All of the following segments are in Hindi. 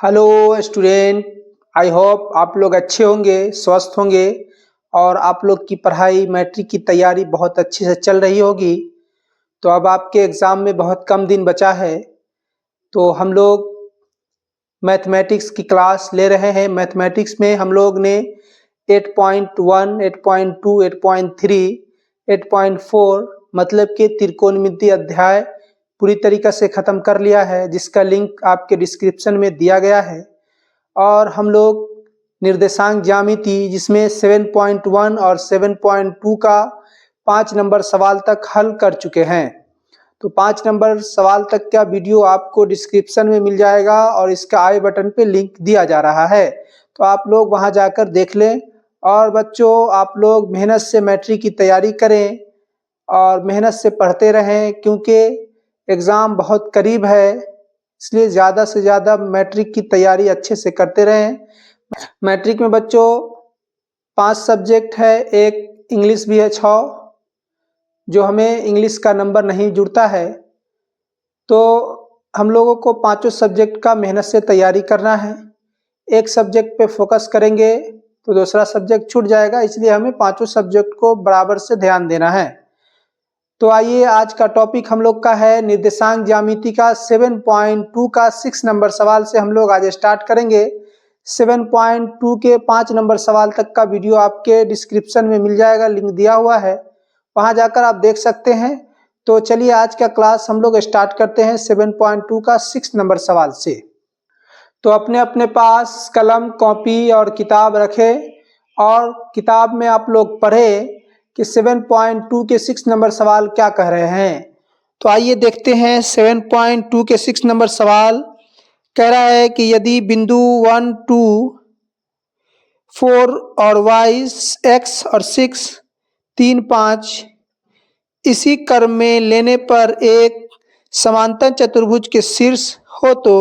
हेलो स्टूडेंट, आई होप आप लोग अच्छे होंगे, स्वस्थ होंगे और आप लोग की पढ़ाई मैट्रिक की तैयारी बहुत अच्छे से चल रही होगी। तो अब आपके एग्ज़ाम में बहुत कम दिन बचा है, तो हम लोग मैथमेटिक्स की क्लास ले रहे हैं। मैथमेटिक्स में हम लोग ने 8.1, 8.2, 8.3, 8.4 मतलब कि त्रिकोणमिति अध्याय पूरी तरीके से ख़त्म कर लिया है, जिसका लिंक आपके डिस्क्रिप्शन में दिया गया है। और हम लोग निर्देशांक ज्यामिति जिसमें 7.1 और 7.2 का 5 नंबर सवाल तक हल कर चुके हैं। तो 5 नंबर सवाल तक का वीडियो आपको डिस्क्रिप्शन में मिल जाएगा और इसका आई बटन पे लिंक दिया जा रहा है, तो आप लोग वहां जाकर देख लें। और बच्चों, आप लोग मेहनत से मैट्रिक की तैयारी करें और मेहनत से पढ़ते रहें, क्योंकि एग्ज़ाम बहुत करीब है, इसलिए ज़्यादा से ज़्यादा मैट्रिक की तैयारी अच्छे से करते रहें। मैट्रिक में बच्चों 5 सब्जेक्ट है, एक इंग्लिश भी है 6, जो हमें इंग्लिश का नंबर नहीं जुड़ता है। तो हम लोगों को पाँचों सब्जेक्ट का मेहनत से तैयारी करना है। एक सब्जेक्ट पे फोकस करेंगे तो दूसरा सब्जेक्ट छूट जाएगा, इसलिए हमें पाँचों सब्जेक्ट को बराबर से ध्यान देना है। तो आइए, आज का टॉपिक हम लोग का है निर्देशांक ज्यामिति का 7.2 का 6 नंबर सवाल से हम लोग आज स्टार्ट करेंगे। 7.2 के 5 नंबर सवाल तक का वीडियो आपके डिस्क्रिप्शन में मिल जाएगा, लिंक दिया हुआ है, वहां जाकर आप देख सकते हैं। तो चलिए, आज का क्लास हम लोग स्टार्ट करते हैं 7.2 का 6 नंबर सवाल से। तो अपने अपने पास कलम, कॉपी और किताब रखें और किताब में आप लोग पढ़ें कि 7.2 के 6 नंबर सवाल क्या कह रहे हैं। तो आइए देखते हैं 7.2 के 6 नंबर सवाल कह रहा है कि यदि बिंदु 1, 2, 4 और y, x और 6, 3, 5 इसी क्रम में लेने पर एक समांतर चतुर्भुज के शीर्ष हो तो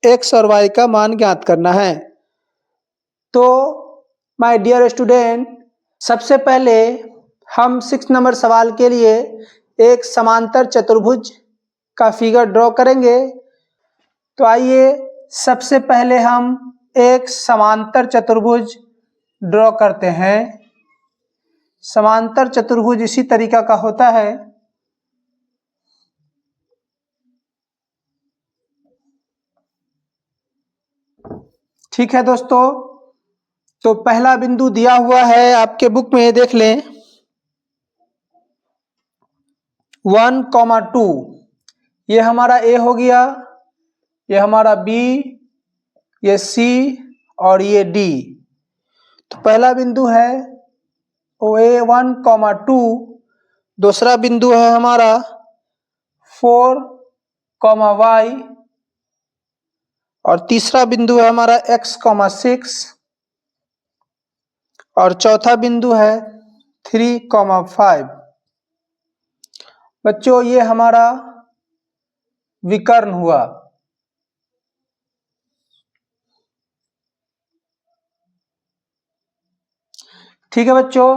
x और y का मान ज्ञात करना है। तो माय डियर स्टूडेंट, सबसे पहले हम 6 नंबर सवाल के लिए एक समांतर चतुर्भुज का फिगर ड्रॉ करेंगे। तो आइए, सबसे पहले हम एक समांतर चतुर्भुज ड्रॉ करते हैं। समांतर चतुर्भुज इसी तरीका का होता है। ठीक है दोस्तों, तो पहला बिंदु दिया हुआ है आपके बुक में, देख लें, 1, 2, ये हमारा ए हो गया, ये हमारा बी, ये सी और ये डी। तो पहला बिंदु है ओ ए 1, 2, दूसरा बिंदु है हमारा 4, y और तीसरा बिंदु है हमारा x, 6 और चौथा बिंदु है 3, 5। बच्चों, ये हमारा विकर्ण हुआ। ठीक है बच्चों,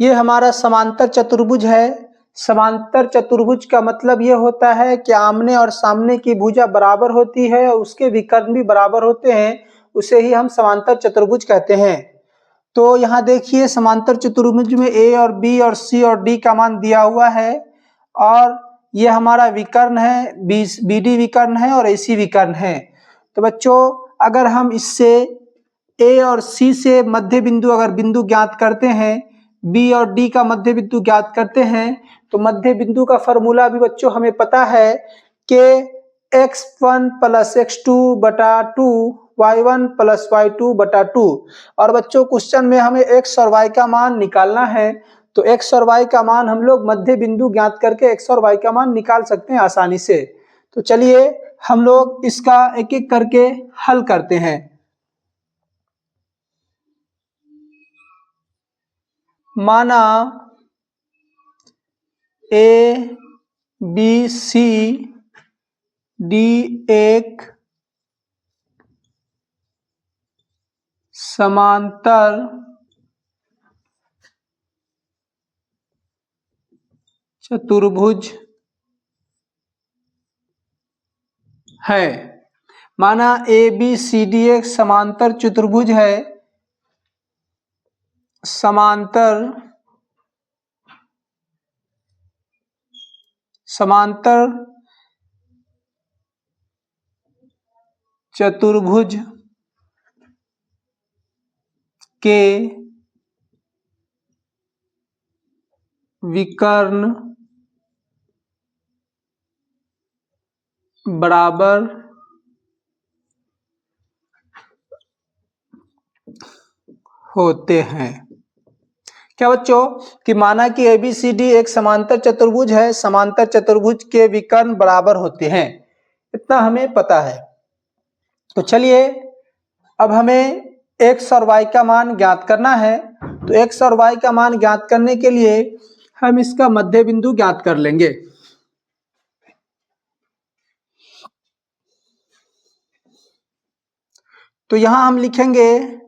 ये हमारा समांतर चतुर्भुज है। समांतर चतुर्भुज का मतलब ये होता है कि आमने और सामने की भुजा बराबर होती है और उसके विकर्ण भी बराबर होते हैं, उसे ही हम समांतर चतुर्भुज कहते हैं। तो यहाँ देखिए, समांतर चतुर्भुज में ए और बी और सी और डी का मान दिया हुआ है और ये हमारा विकर्ण है, बी डी विकर्ण है और एसी विकर्ण है। तो बच्चों, अगर हम इससे ए और सी से मध्य बिंदु अगर बिंदु ज्ञात करते हैं, बी और डी का मध्य बिंदु ज्ञात करते हैं, तो मध्य बिंदु का फॉर्मूला भी बच्चों हमें पता है कि x1 प्लस x2 बटा 2, y1 प्लस y2 बटा 2। और बच्चों, क्वेश्चन में हमें x और y का मान निकालना है, तो x और y का मान हम लोग मध्य बिंदु ज्ञात करके x और y का मान निकाल सकते हैं आसानी से। तो चलिए, हम लोग इसका एक एक करके हल करते हैं। माना ए बी सी डी एक समांतर चतुर्भुज है। माना ABCD एक समांतर चतुर्भुज है, समांतर चतुर्भुज के विकर्ण बराबर होते हैं। क्या बच्चों कि माना कि ABCD एक समांतर चतुर्भुज है, समांतर चतुर्भुज के विकर्ण बराबर होते हैं, इतना हमें पता है। तो चलिए अब हमें x और y का मान ज्ञात करना है। तो x और y का मान ज्ञात करने के लिए हम इसका मध्य बिंदु ज्ञात कर लेंगे। तो यहां हम लिखेंगे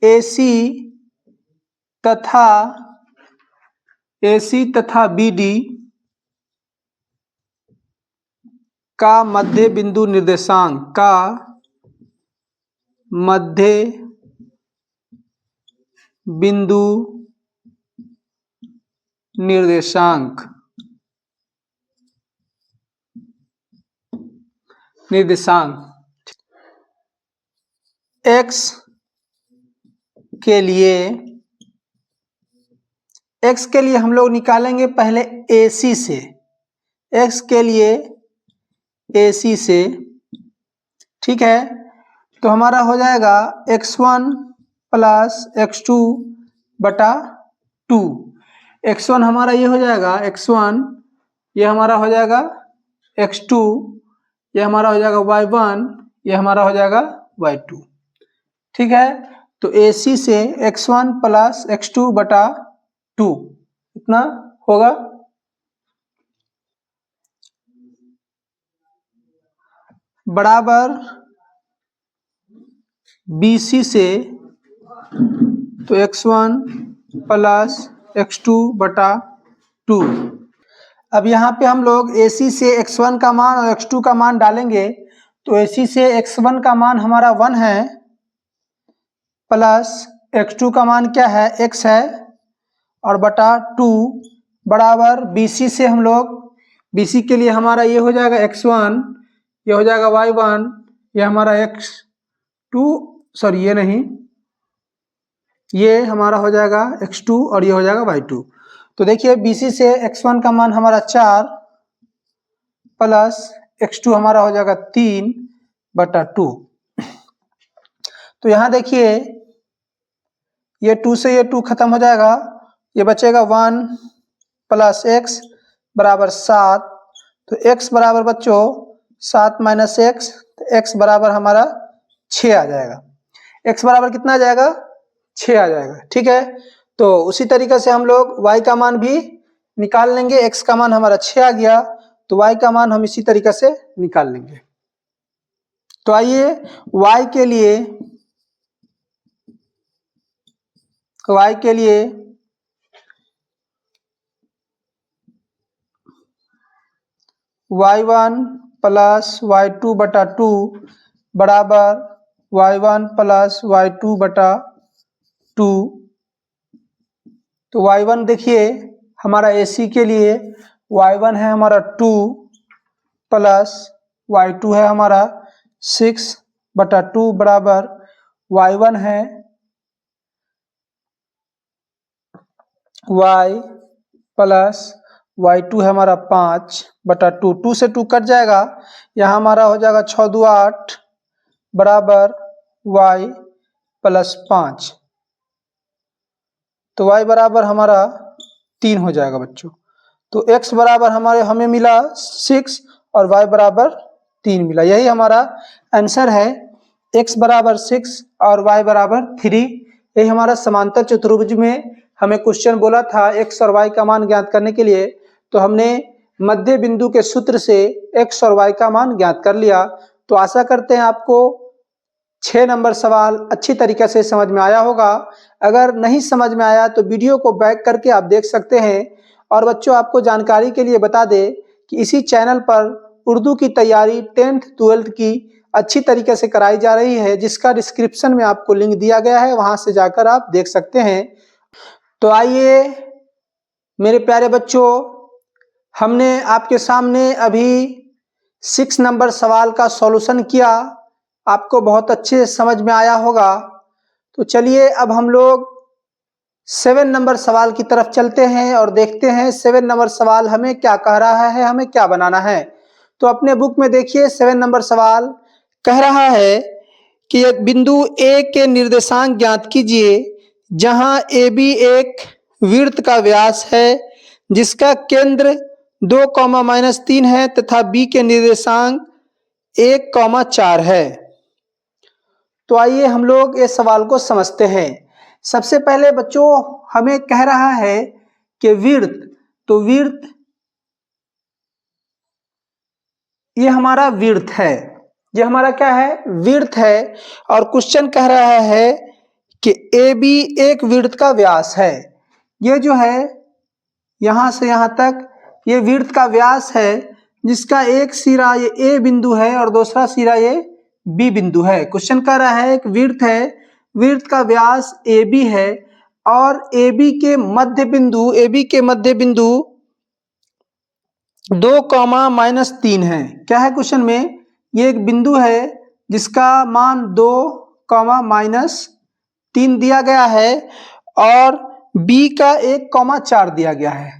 AC तथा BD का मध्य बिंदु निर्देशांक x के लिए हम लोग निकालेंगे पहले AC से, x के लिए AC से, ठीक है। तो हमारा हो जाएगा x1 प्लस x2 बटा 2। x1 हमारा ये हो जाएगा x1, ये हमारा हो जाएगा x2, ये हमारा हो जाएगा y1, ये हमारा हो जाएगा y2, ठीक है। तो AC से x1 प्लस x2 बटा 2 इतना होगा। बराबर BC से तो x1 प्लस x2 बटा 2। अब यहाँ पे हम लोग AC से x1 का मान और x2 का मान डालेंगे। तो AC से x1 का मान हमारा 1 है, प्लस x2 का मान क्या है, x है, और बटा 2 बराबर BC से हम लोग, BC के लिए हमारा ये हो जाएगा x1, ये हो जाएगा y1, ये हमारा x2, सॉरी ये नहीं, ये हमारा हो जाएगा x2 और ये हो जाएगा y2। तो देखिए BC से x1 का मान हमारा 4 प्लस x2 हमारा हो जाएगा 3 बटा 2। तो यहाँ देखिए ये 2 से ये 2 खत्म हो जाएगा, ये बचेगा 1 प्लस x बराबर 7। तो x बराबर बच्चों 7 माइनस x, तो x बराबर हमारा 6 आ जाएगा। x बराबर कितना आ जाएगा, 6 आ जाएगा, ठीक है। तो उसी तरीके से हम लोग y का मान भी निकाल लेंगे। x का मान हमारा 6 आ गया, तो y का मान हम इसी तरीके से निकाल लेंगे। तो आइए y के लिए y1 प्लस y2 बटा 2 बराबर y1 प्लस y2 बटा 2। तो y1 देखिए हमारा AC के लिए y1 है हमारा 2 प्लस y2 है हमारा 6 बटा 2 बराबर y1 है y प्लस y2 है हमारा 5 बटा 2। 2 से 2 कट जाएगा, यहाँ हमारा हो जाएगा 6 2 8 बराबर y प्लस 5। तो y बराबर हमारा 3 हो जाएगा बच्चों। तो x बराबर हमें मिला 6 और y बराबर 3 मिला। यही हमारा आंसर है, x बराबर 6 और y बराबर 3। यही हमारा समांतर चतुर्भुज में हमें क्वेश्चन बोला था x और y का मान ज्ञात करने के लिए। तो हमने मध्य बिंदु के सूत्र से x और y का मान ज्ञात कर लिया। तो आशा करते हैं आपको 6 नंबर सवाल अच्छी तरीके से समझ में आया होगा। अगर नहीं समझ में आया तो वीडियो को बैक करके आप देख सकते हैं। और बच्चों आपको जानकारी के लिए बता दें कि इसी चैनल पर उर्दू की तैयारी 10th 12th की अच्छी तरीके से कराई जा रही है, जिसका डिस्क्रिप्शन में आपको लिंक दिया गया है, वहां से जाकर आप देख सकते हैं। तो आइए मेरे प्यारे बच्चों, हमने आपके सामने अभी 6 नंबर सवाल का सॉल्यूशन किया, आपको बहुत अच्छे से समझ में आया होगा। तो चलिए अब हम लोग 7 नंबर सवाल की तरफ चलते हैं और देखते हैं 7 नंबर सवाल हमें क्या कह रहा है, हमें क्या बनाना है। तो अपने बुक में देखिए 7 नंबर सवाल कह रहा है कि एक बिंदु ए के निर्देशांक ज्ञात कीजिए, जहां ए बी एक वृत्त का व्यास है जिसका केंद्र 2, -3 है तथा बी के निर्देशांक 1, 4 है। तो आइए हम लोग इस सवाल को समझते हैं। सबसे पहले बच्चों हमें कह रहा है कि वृत्त, तो वृत्त ये हमारा वृत्त है, ये हमारा क्या है, वृत्त है। और क्वेश्चन कह रहा है कि ए बी एक वृत्त का व्यास है। ये जो है यहां से यहां तक ये वृत्त का व्यास है, जिसका एक सिरा ये ए बिंदु है और दूसरा सिरा ये बी बिंदु है। क्वेश्चन कह रहा है एक वृत्त है, वृत्त का व्यास ए बी है और ए बी के मध्य बिंदु 2, -3 है। क्या है क्वेश्चन में, ये एक बिंदु है जिसका मान 2, -3 दिया गया है और बी का 1, 4 दिया गया है।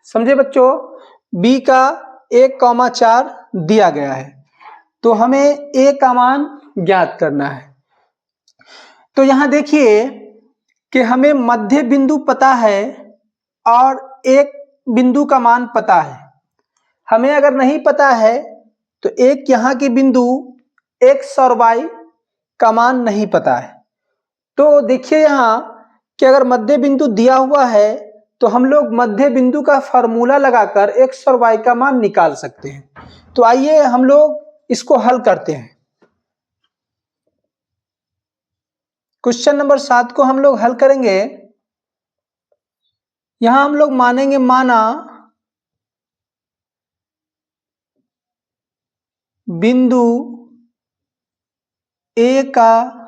समझे बच्चों, बी का 1, 4 दिया गया है। तो हमें ए का मान ज्ञात करना है। तो यहां देखिए कि हमें मध्य बिंदु पता है और एक बिंदु का मान पता है। हमें अगर नहीं पता है तो एक यहाँ की बिंदु x और y का मान नहीं पता है। तो देखिए यहाँ कि अगर मध्य बिंदु दिया हुआ है तो हम लोग मध्य बिंदु का फार्मूला लगाकर x और y का मान निकाल सकते हैं। तो आइए हम लोग इसको हल करते हैं। क्वेश्चन नंबर 7 को हम लोग हल करेंगे। यहां हम लोग मानेंगे, माना बिंदु ए का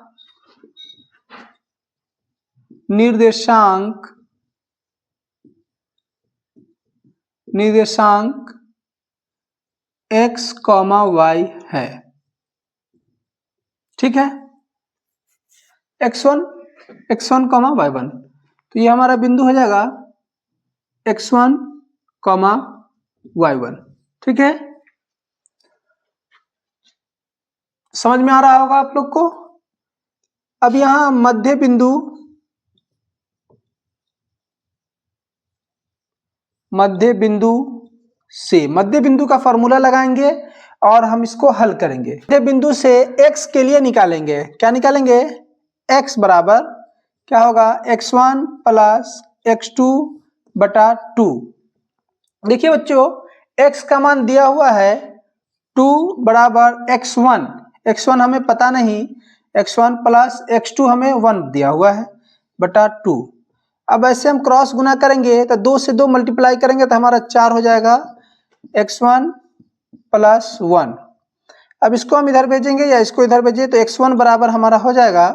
निर्देशांक x, y है। ठीक है, x1, y1। तो ये हमारा बिंदु हो जाएगा x1, y1। ठीक है, समझ में आ रहा होगा आप लोग को। अब यहां मध्य बिंदु का फॉर्मूला लगाएंगे और हम इसको हल करेंगे। मध्य बिंदु से x के लिए निकालेंगे, क्या निकालेंगे, x बराबर क्या होगा, x1 + x2 बटा 2। देखिए बच्चों x का मान दिया हुआ है 2 बराबर x1 हमें पता नहीं, x1 + x2 हमें 1 दिया हुआ है बटा 2। अब ऐसे हम क्रॉस गुना करेंगे तो 2 से 2 मल्टीप्लाई करेंगे तो हमारा 4 हो जाएगा, x1 + 1। अब इसको हम इधर भेजेंगे या इसको इधर भेजें तो x1 बराबर हमारा हो जाएगा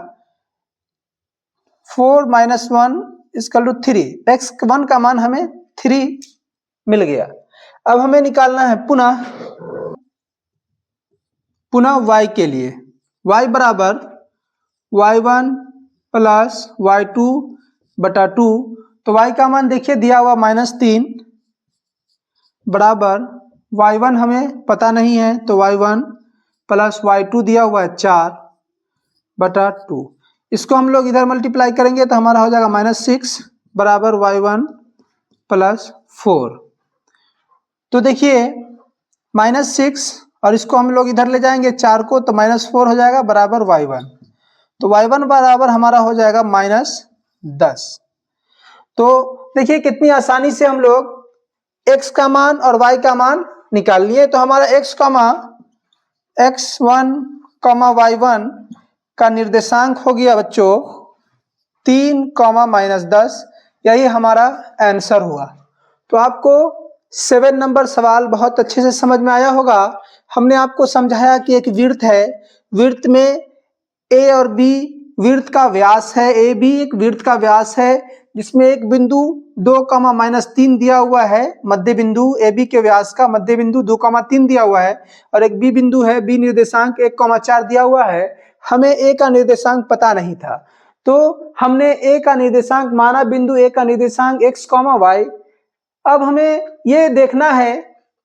4 - 1 = 3। x1 का मान हमें 3 मिल गया। अब हमें निकालना है पुनः y के लिए, y बराबर y1 + y2 बटा 2। तो y का मान देखिए दिया हुआ -3 बराबर y1 हमें पता नहीं है तो y1 + y2 दिया हुआ है 4 बटा 2। इसको हम लोग इधर मल्टीप्लाई करेंगे तो हमारा हो जाएगा -6 बराबर y1 + 4। तो देखिए -6 और इसको हम लोग इधर ले जाएंगे 4 को तो -4 हो जाएगा बराबर y1। तो y1 बराबर हमारा हो जाएगा -10। तो देखिए कितनी आसानी से हम लोग x का मान और y का मान निकाल लिए। तो हमारा x1, y1 का निर्देशांक हो गया बच्चों 3, -10। यही हमारा आंसर हुआ। तो आपको 7 नंबर सवाल बहुत अच्छे से समझ में आया होगा। हमने आपको समझाया कि एक वृत्त है, वृत्त में ए और बी वृत्त का व्यास है, ए बी एक वृत्त का व्यास है, जिसमें एक बिंदु 2, -3 दिया हुआ है, मध्य बिंदु ए बी के व्यास का मध्य बिंदु 2, 3 दिया हुआ है, और एक बी बिंदु है, बी निर्देशांक 1, 4 दिया हुआ है। हमें ए का निर्देशांक पता नहीं था, तो हमने ए का निर्देशांक माना बिंदु ए का निर्देशांक x, y। अब हमें ये देखना है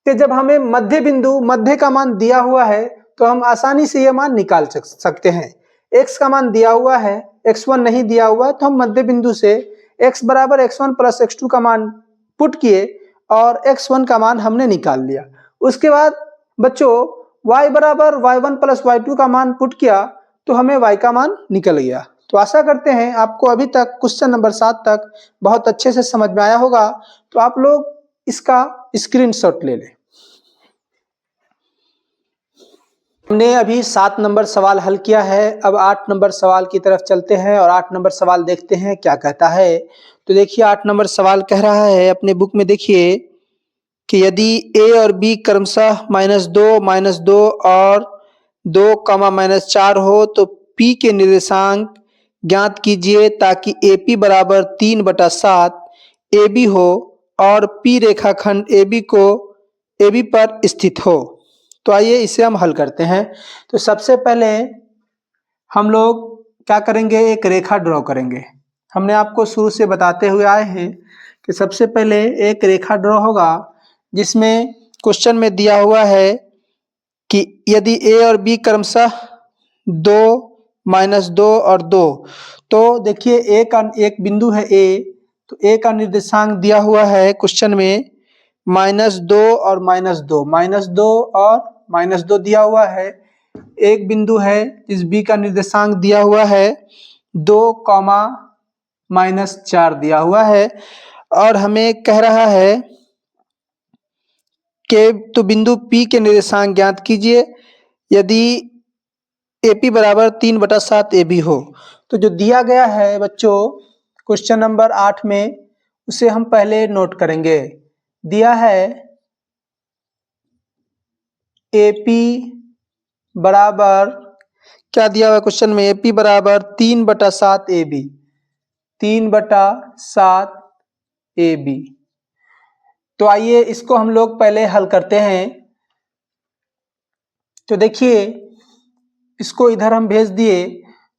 कि जब हमें मध्य बिंदु मध्य का मान दिया हुआ है तो हम आसानी से ये मान निकाल सकते हैं। x का मान दिया हुआ है, x1 नहीं दिया हुआ, तो हम मध्य बिंदु से x बराबर x1 प्लस x2 का मान पुट किए और x1 का मान हमने निकाल लिया। उसके बाद बच्चों y बराबर y1 प्लस y2 का मान पुट किया तो हमें y का मान निकल गया। तो आशा करते हैं आपको अभी तक क्वेश्चन नंबर 7 तक बहुत अच्छे से समझ में आया होगा। तो आप लोग इसका स्क्रीनशॉट ले लें। हमने अभी 7 नंबर सवाल हल किया है, अब 8 नंबर सवाल की तरफ चलते हैं और 8 नंबर सवाल देखते हैं क्या कहता है। तो देखिए 8 नंबर सवाल कह रहा है, अपने बुक में देखिए कि यदि ए और बी क्रमशः -2 और 2, -4 हो तो पी के निर्देशांक ज्ञात कीजिए ताकि AP बराबर 3/7 AB हो और P रेखाखंड AB पर स्थित हो। तो आइए इसे हम हल करते हैं। तो सबसे पहले हम लोग क्या करेंगे, एक रेखा ड्रॉ करेंगे। हमने आपको शुरू से बताते हुए आए हैं कि सबसे पहले एक रेखा ड्रॉ होगा जिसमें क्वेश्चन में दिया हुआ है कि यदि ए और बी क्रमशः 2, -2 और 2, तो देखिए ए का एक बिंदु है ए, तो ए का निर्देशांक दिया हुआ है क्वेश्चन में -2 और -2, -2 और -2 दिया हुआ है। एक बिंदु है इस बी का निर्देशांक दिया हुआ है 2, -4 दिया हुआ है, और हमें कह रहा है कि तो बिंदु P के निर्देशांक ज्ञात कीजिए यदि AP बराबर 3/7 AB हो। तो जो दिया गया है बच्चों क्वेश्चन नंबर 8 में, उसे हम पहले नोट करेंगे। दिया है AP बराबर, क्या दिया हुआ है क्वेश्चन में, AP बराबर 3/7 AB, 3/7 AB। तो आइए इसको हम लोग पहले हल करते हैं। तो देखिए इसको इधर हम भेज दिए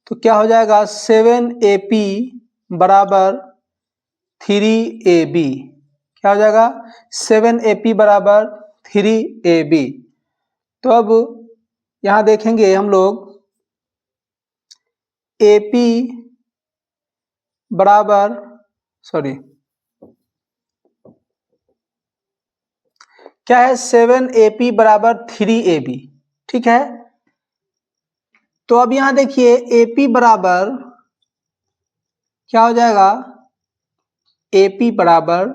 तो क्या हो जाएगा, 7AP बराबर 3AB। क्या हो जाएगा, 7AP बराबर 3AB। तो अब यहां देखेंगे हम लोग AP बराबर क्या है, 7AP बराबर 3AB, ठीक है। तो अब यहां देखिए AP बराबर क्या हो जाएगा, AP बराबर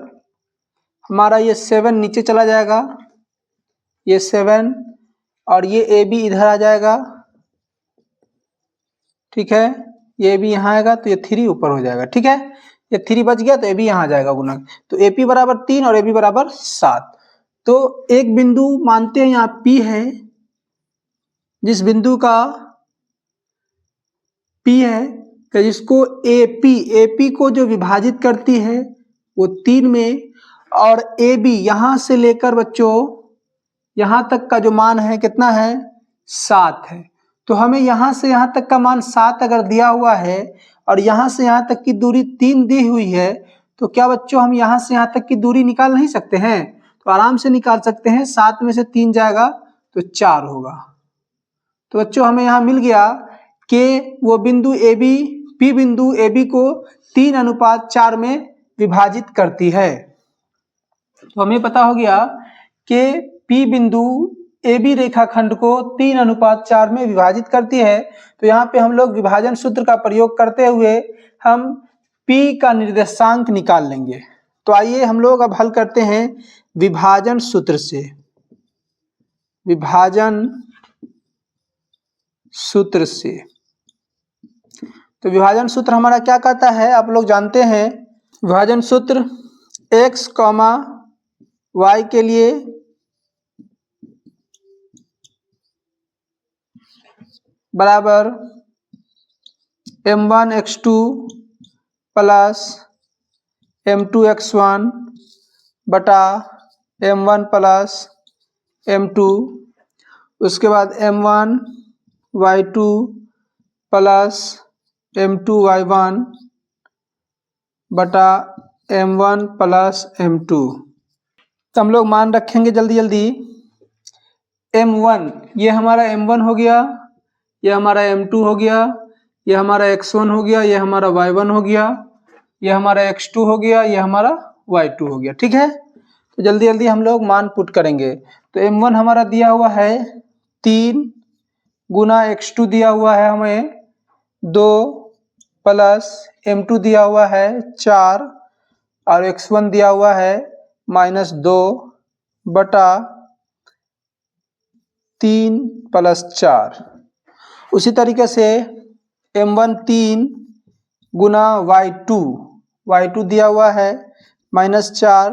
हमारा ये 7 नीचे चला जाएगा, ये 7, और ये AB इधर आ जाएगा, ठीक है। ये AB यहाँ आएगा तो ये 3 ऊपर हो जाएगा, ठीक है। ये 3 बच गया तो AB यहाँ आ जाएगा गुणक। तो AP बराबर 3 और AB बराबर 7। तो एक बिंदु मानते हैं यहाँ P है, जिस बिंदु का P है तो जिसको AP को जो विभाजित करती है वो 3 में, और AB यहां से लेकर बच्चों यहां तक का जो मान है कितना है, 7 है। तो हमें यहां से यहां तक का मान 7 अगर दिया हुआ है और यहां से यहां तक की दूरी 3 दी हुई है, तो क्या बच्चों हम यहां से यहां तक की दूरी निकाल नहीं सकते हैं? तो आराम से निकाल सकते हैं। 7 में से 3 जाएगा तो 4 होगा। तो बच्चों हमें यहाँ मिल गया कि वो बिंदु AB, P बिंदु AB को 3:4 में विभाजित करती है। तो हमें पता हो गया कि P बिंदु AB रेखाखंड को 3:4 में विभाजित करती है। तो यहाँ पे हम लोग विभाजन सूत्र का प्रयोग करते हुए हम P का निर्देशांक निकाल लेंगे। तो आइए हम लोग अब हल करते हैं विभाजन सूत्र से। विभाजन सूत्र से, तो विभाजन सूत्र हमारा क्या कहता है, आप लोग जानते हैं। विभाजन सूत्र x, y के लिए बराबर m1x2 प्लस m2x1 बटा m1 प्लस m2, उसके बाद m1y2 प्लस m2y1 बटा m1 प्लस m2। तो हम लोग मान रखेंगे जल्दी जल्दी। m1 ये हमारा m1 हो गया, ये हमारा m2 हो गया, ये हमारा x1 हो गया, ये हमारा y1 हो गया, ये हमारा x2 हो गया, ये हमारा y2 हो गया। ठीक है, तो जल्दी जल्दी हम लोग मान पुट करेंगे। तो m1 हमारा दिया हुआ है 3 गुना x2 दिया हुआ है हमें 2 प्लस m2 दिया हुआ है 4 और x1 दिया हुआ है -2 बटा 3 प्लस 4। उसी तरीके से m1 3 गुना y2 दिया हुआ है -4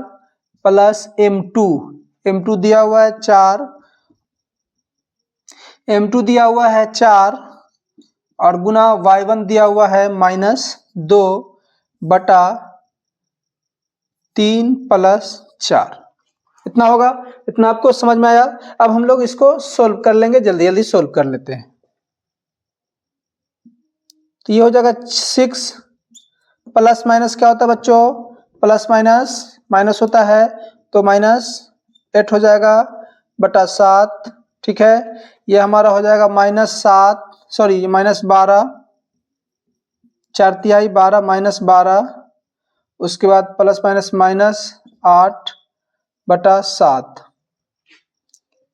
प्लस m2 दिया हुआ है 4, m2 दिया हुआ है 4 और गुना y1 दिया हुआ है -2 बटा 3 प्लस 4। इतना होगा, इतना आपको समझ में आया। अब हम लोग इसको सोल्व कर लेंगे, जल्दी जल्दी सोल्व कर लेते हैं। तो ये हो जाएगा 6 प्लस माइनस क्या होता है बच्चों, प्लस माइनस माइनस होता है तो -8 हो जाएगा बटा 7। ठीक है, ये हमारा हो जाएगा -7 सॉरी -12 4 × 12 -12, उसके बाद प्लस माइनस -8 बटा 7।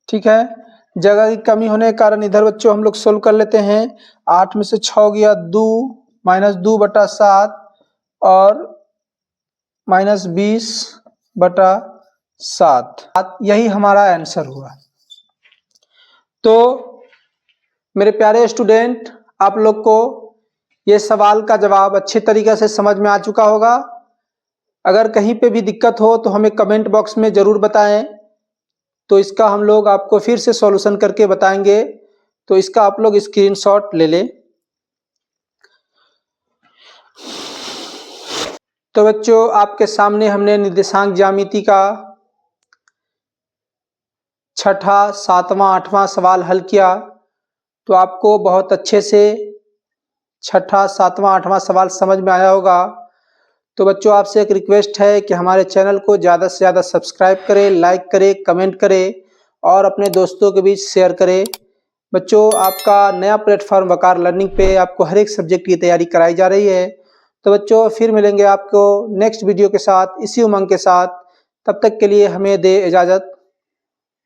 ठीक है, जगह की कमी होने के कारण इधर बच्चों हम लोग सोल्व कर लेते हैं। 8 में से 6 गया 2 -2 बटा 7 और -20 बटा 7, यही हमारा आंसर हुआ। तो मेरे प्यारे स्टूडेंट, आप लोग को ये सवाल का जवाब अच्छे तरीके से समझ में आ चुका होगा। अगर कहीं पे भी दिक्कत हो तो हमें कमेंट बॉक्स में ज़रूर बताएं, तो इसका हम लोग आपको फिर से सॉल्यूशन करके बताएंगे। तो इसका आप लोग स्क्रीनशॉट ले लें। तो बच्चों, आपके सामने हमने निर्देशांक ज्यामिति का 6ठा, 7वां, 8वां सवाल हल किया। तो आपको बहुत अच्छे से 6ठा, 7वां, 8वां सवाल समझ में आया होगा। तो बच्चों, आपसे एक रिक्वेस्ट है कि हमारे चैनल को ज़्यादा से ज़्यादा सब्सक्राइब करें, लाइक करें, कमेंट करें और अपने दोस्तों के बीच शेयर करें। बच्चों, आपका नया प्लेटफॉर्म वकार लर्निंग पे आपको हर एक सब्जेक्ट की तैयारी कराई जा रही है। तो बच्चों, फिर मिलेंगे आपको नेक्स्ट वीडियो के साथ, इसी उमंग के साथ। तब तक के लिए हमें दे इजाज़त।